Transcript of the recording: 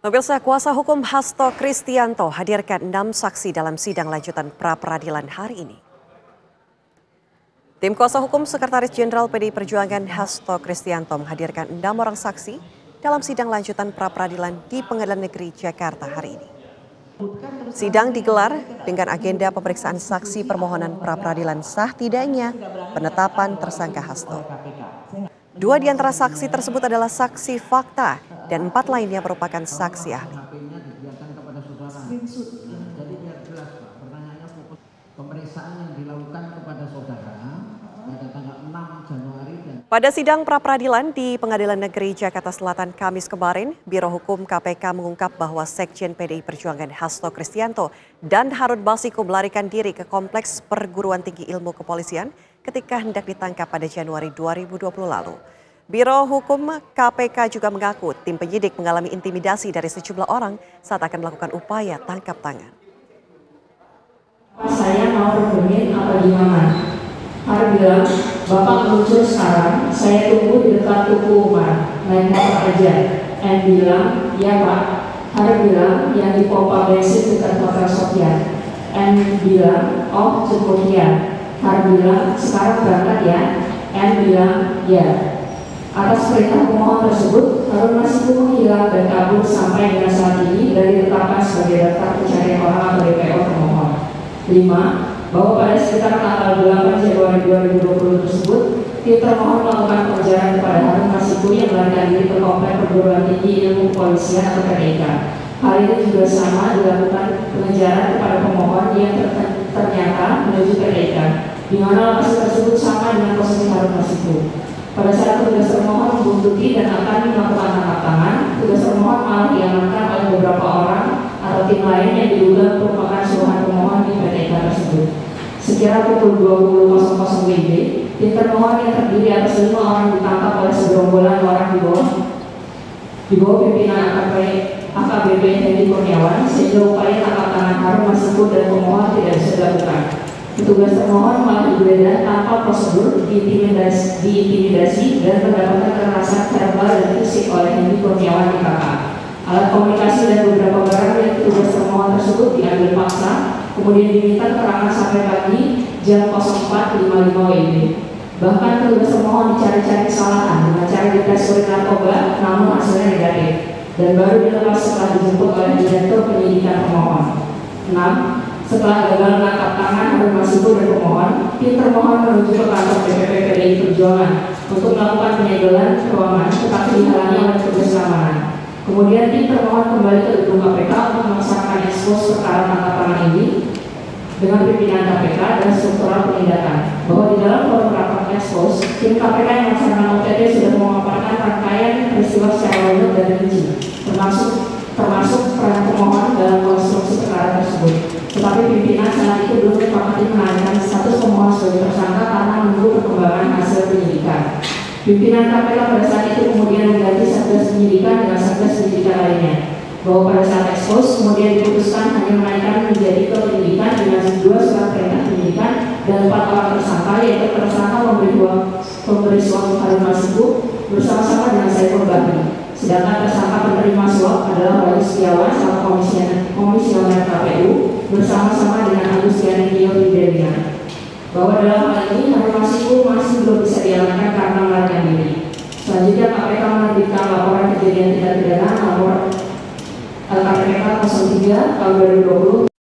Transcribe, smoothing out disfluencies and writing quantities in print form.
Pemirsa, kuasa hukum Hasto Kristianto hadirkan 6 saksi dalam sidang lanjutan pra-peradilan hari ini. Tim kuasa hukum Sekretaris Jenderal PDI Perjuangan Hasto Kristianto menghadirkan 6 orang saksi dalam sidang lanjutan pra-peradilan di Pengadilan Negeri Jakarta hari ini. Sidang digelar dengan agenda pemeriksaan saksi permohonan pra-peradilan sah tidaknya penetapan tersangka Hasto. 2 di antara saksi tersebut adalah saksi fakta dan 4 lainnya merupakan saksi ahli. Pada sidang pra-peradilan di Pengadilan Negeri Jakarta Selatan Kamis kemarin, Biro Hukum KPK mengungkap bahwa Sekjen PDI Perjuangan Hasto Kristianto dan Harun Masiku melarikan diri ke Kompleks Perguruan Tinggi Ilmu Kepolisian ketika hendak ditangkap pada Januari 2020 lalu. Biro Hukum KPK juga mengaku tim penyidik mengalami intimidasi dari sejumlah orang saat akan melakukan upaya tangkap tangan. Saya mau hubungin apa gimana? Harus bilang, Bapak muncul sekarang, saya tunggu di dekat Tuku Umar, naik motor aja. And bilang, ya Pak. Harus bilang, yang di pompa bensin dekat Hotel Sofyan. And bilang, oh kemudian. Harus bilang, sekarang berangkat ya. And bilang, ya. Atas perintah pemohon tersebut, Harun Masiku menghilang dan kabur sampai dengan saat ini dari ditetapkan sebagai daftar pencarian orang atau DPO termohon. 5. Bahwa pada sekitar tanggal 8 Januari 2020 tersebut, tim termohon melakukan pengejaran kepada Harun Masiku yang melarikan diri ke Kompleks Perguruan Tinggi Ilmu Kepolisian atau PDIK. Hal ini juga sama dilakukan pengejaran kepada pemohon yang ternyata menuju PDIK, di mana lokasi tersebut sama dengan posisi Harun Masiku. Pada saat tugas termohon membuntuti dan akan melakukan tangkap tangan, tugas termohon malah diamankan oleh beberapa orang atau tim lain yang diduga merupakan suruhan pemohon di PDIK tersebut. Sekira pukul 20.00 WIB, tim termohon yang terdiri atas 5 orang ditangkap oleh segerombolan orang di bawah pimpinan AKBP Hendy Kurniawan, sehingga upaya tangkap tangan Harun Masiku dan pemohon tidak bisa dilakukan. Petugas termohon malah digeledah tanpa prosedur, diintimidasi dan mendapatkan kekerasan verbal dan fisik oleh Hendy Kurniawan IKK. Alat komunikasi dan beberapa barang yang petugas termohon tersebut diambil paksa, kemudian diminta keterangan sampai pagi jam 04.55 WIB. Bahkan petugas termohon dicari-cari kesalahan dengan cara dites urin narkoba, namun hasilnya negatif, dan baru dilepas setelah dijemput oleh Direktur Penyidikan pemohon. 6. Setelah gagal menangkap tangan Harun Masiku dan pemohon, tim termohon menuju ke kantor DPP PDI Perjuangan untuk melakukan penyegelan ruangan, tetapi dihalangi oleh petugas keamanan. Kemudian tim termohon kembali ke gedung KPK untuk melaksanakan ekspos perkara tangkap tangan ini dengan pimpinan KPK dan struktural penindakan. Bahwa di dalam forum rapat ekspos, tim KPK yang melaksanakan OTT sudah memaparkan rangkaian peristiwa secara runut dan rinci, termasuk peran pemohon dalam konstruksi perkara tersebut. Tetapi pimpinan saat itu belum menyepakati menaikkan status pemohon sebagai tersangka karena menunggu perkembangan hasil penyidikan. Pimpinan KPK pada saat itu kemudian mengganti satgas penyidikan dengan satgas penyidikan lainnya. Bahwa pada saat ekspos kemudian diputuskan hanya menaikkan menjadi ke penyidikan dengan 2 surat perintah penyidikan dan 4 orang tersangka, yaitu tersangka pemberi suap Harun Masiku bersama-sama dengan Saiful Bahri. Sedangkan tersangka penerima suap adalah Wahyu Setiawan salah komisioner KPU bersama-sama dengan Agustiani Tio Hidayat. Bahwa dalam hal ini Harun Masiku masih belum bisa diamankan karena melarikan diri. Selanjutnya KPK menerbitkan laporan kejadian tindak pidana nomor LKPK 03 tahun 2020